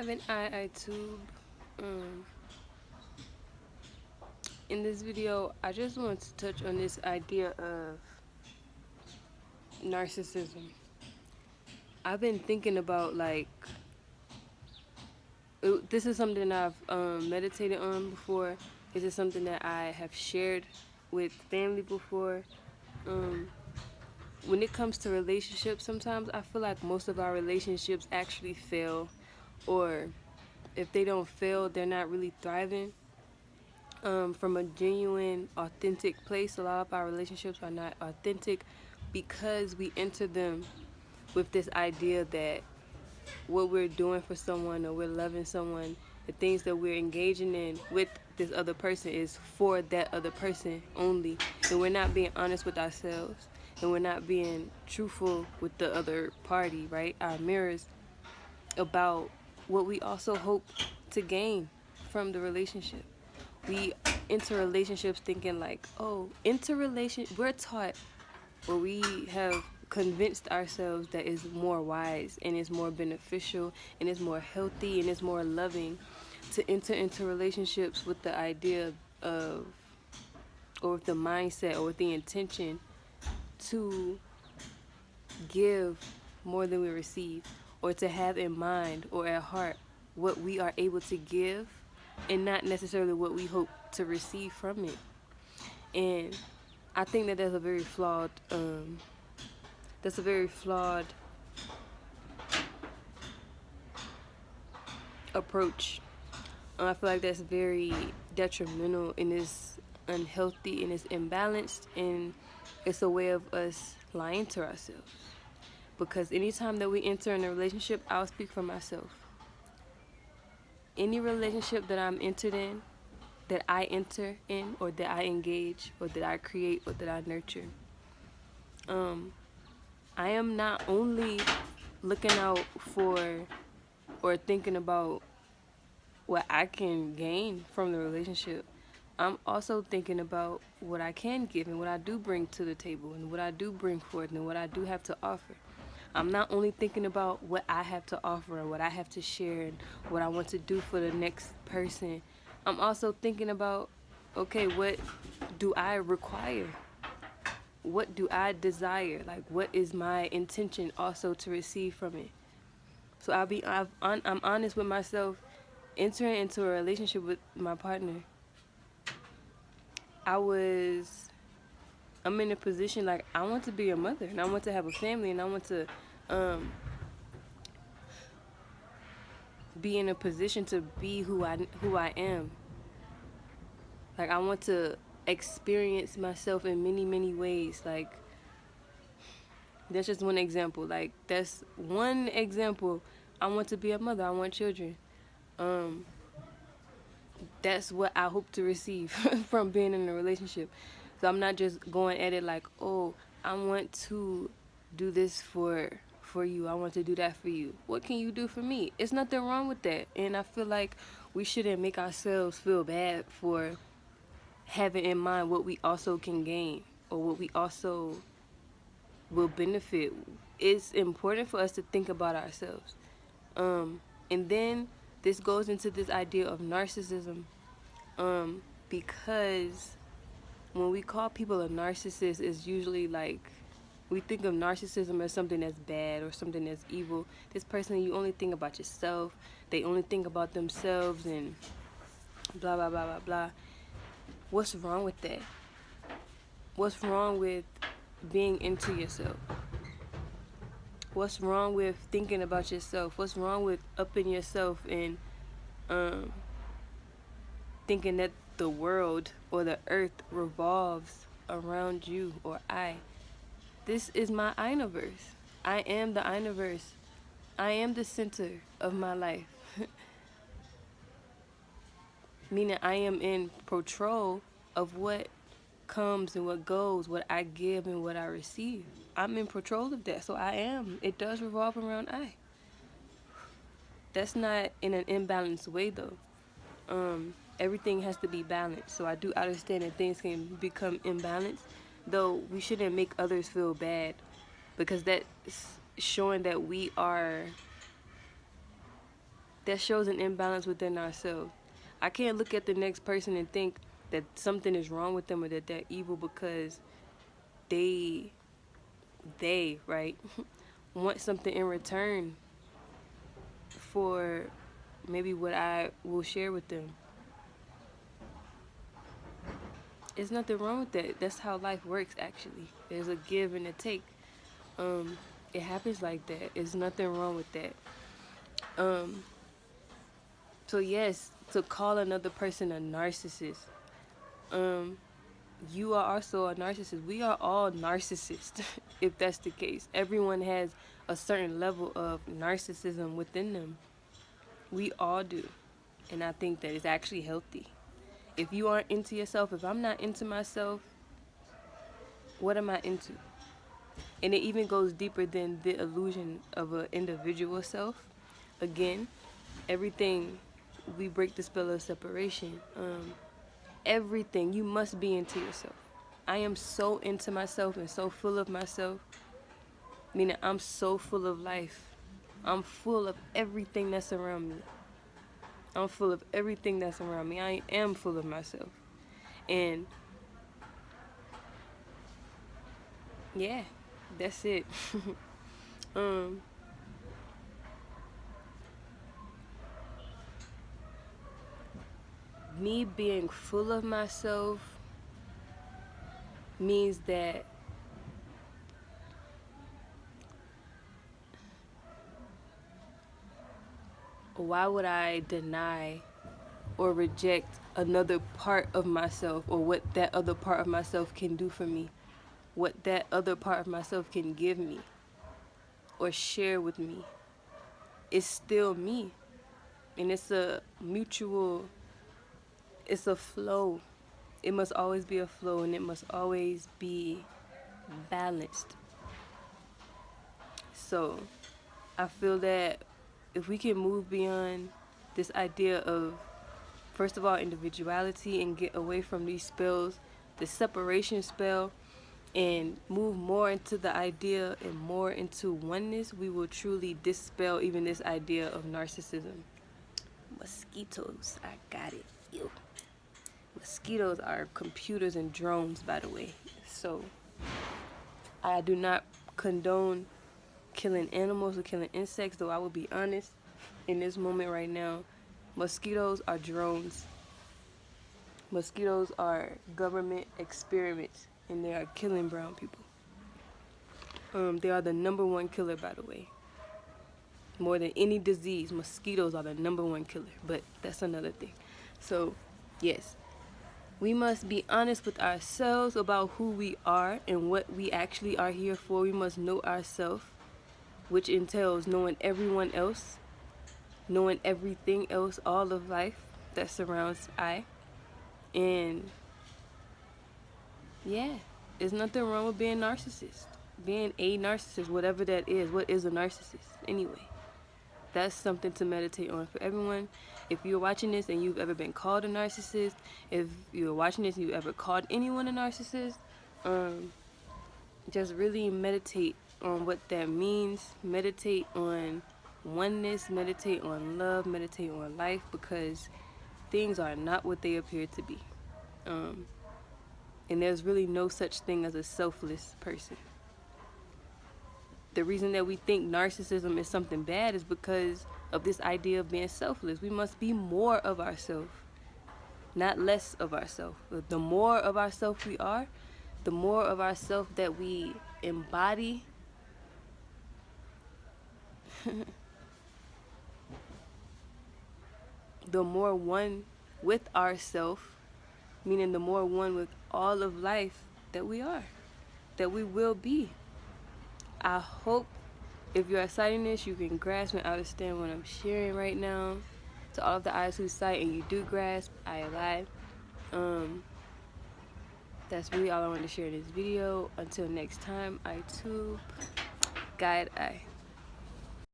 have an tube. Um, in this video, I just want to touch on this idea of narcissism. I've been thinking about this is something I've meditated on before. This is something that I have shared with family before. Um, when it comes to relationships, sometimes I feel like most of our relationships actually fail, or if they don't fail, they're not really thriving. From a genuine, authentic place, a lot of our relationships are not authentic because we enter them with this idea that what we're doing for someone or we're loving someone, the things that we're engaging in with this other person is for that other person only. And we're not being honest with ourselves, and we're not being truthful with the other party, right? Our mirrors, about what we also hope to gain from the relationship. We enter relationships thinking like, oh, we're taught, or we have convinced ourselves that is more wise and is more beneficial and is more healthy and is more loving to enter into relationships with the idea of, or with the mindset, or with the intention to give more than we receive, or to have in mind or at heart what we are able to give and not necessarily what we hope to receive from it. And I think that that's a very flawed approach. I feel like that's very detrimental, and it's unhealthy, and it's imbalanced, and it's a way of us lying to ourselves. Because anytime that we enter in a relationship, I'll speak for myself. Any relationship that I'm entered in, that I enter in, or that I engage, or that I create, or that I nurture, I am not only looking out for or thinking about what I can gain from the relationship. I'm also thinking about what I can give and what I do bring to the table and what I do bring forth and what I do have to offer. I'm not only thinking about what I have to offer and what I have to share and what I want to do for the next person. I'm also thinking about, okay, what do I require? What do I desire? Like, what is my intention also to receive from it? So I'm honest with myself. Entering into a relationship with my partner, I'm in a position like I want to be a mother and I want to have a family and I want to um, be in a position to be who I am. Like, I want to experience myself in many ways. Like, that's just one example. Like, that's one example. I want to be a mother. I want children. Um, that's what I hope to receive from being in a relationship. So I'm not just going at it like, oh, I want to do this for you. I want to do that for you. What can you do for me? It's nothing wrong with that. And I feel like we shouldn't make ourselves feel bad for having in mind what we also can gain or what we also will benefit. It's important for us to think about ourselves. And then this goes into this idea of narcissism, because when we call people a narcissist, it's usually like we think of narcissism as something that's bad or something that's evil. This person, you only think about yourself. They only think about themselves and blah, blah, blah, blah, blah. What's wrong with that? What's wrong with being into yourself? What's wrong with thinking about yourself? What's wrong with upping yourself and um, thinking that the world or the earth revolves around you or I? This is my universe. I am the universe. I am the center of my life. Meaning I am in control of what comes and what goes, what I give and what I receive. I'm in control of that. So I am. It does revolve around I. That's not in an imbalanced way though. Everything has to be balanced. So I do understand that things can become imbalanced, though we shouldn't make others feel bad, because that's showing that we are that shows an imbalance within ourselves. I can't look at the next person and think that something is wrong with them or that they're evil because they right, want something in return for maybe what I will share with them. There's nothing wrong with that. That's how life works, actually. There's a give and a take. It happens like that. There's nothing wrong with that. So yes, to call another person a narcissist, you are also a narcissist. We are all narcissists, if that's the case. Everyone has a certain level of narcissism within them. We all do. And I think that it's actually healthy. If you aren't into yourself, if I'm not into myself, what am I into? And it even goes deeper than the illusion of an individual self. Again, everything, we break the spell of separation. Everything, you must be into yourself. I am so into myself and so full of myself, meaning I'm so full of life. I'm full of everything that's around me. I'm full of everything that's around me. I am full of myself. And yeah, that's it. Me being full of myself means that why would I deny or reject another part of myself or what that other part of myself can do for me? What that other part of myself can give me or share with me? It's still me. And it's a mutual, it's a flow. It must always be a flow and it must always be balanced. So I feel that if we can move beyond this idea of, first of all, individuality and get away from these spells, the separation spell, and move more into the idea and more into oneness, we will truly dispel even this idea of narcissism. Mosquitoes, I got it. Ew. Mosquitoes are computers and drones, by the way. So I do not condone killing animals or killing insects, though I will be honest, in this moment right now, mosquitoes are drones. Mosquitoes are government experiments, and they are killing brown people. They are the #1 killer, by the way. More than any disease, mosquitoes are the #1 killer, but that's another thing. So, yes, we must be honest with ourselves about who we are and what we actually are here for. We must know ourselves, which entails knowing everyone else, knowing everything else, all of life that surrounds I. And yeah, there's nothing wrong with being narcissist. Being a narcissist, whatever that is. What is a narcissist anyway? That's something to meditate on for everyone. If you're watching this and you've ever been called a narcissist, if you're watching this and you've ever called anyone a narcissist, just really meditate on what that means. Meditate on oneness, meditate on love, meditate on life, because things are not what they appear to be. And there's really no such thing as a selfless person. The reason that we think narcissism is something bad is because of this idea of being selfless. We must be more of ourselves, not less of ourselves. The more of ourselves we are, the more of ourselves that we embody, the more one with ourselves, meaning the more one with all of life that we are, that we will be. I hope if you're citing this, you can grasp and understand what I'm sharing right now. To all of the eyes who sight and you do grasp, I lie. That's really all I wanted to share in this video. Until next time, I too guide I.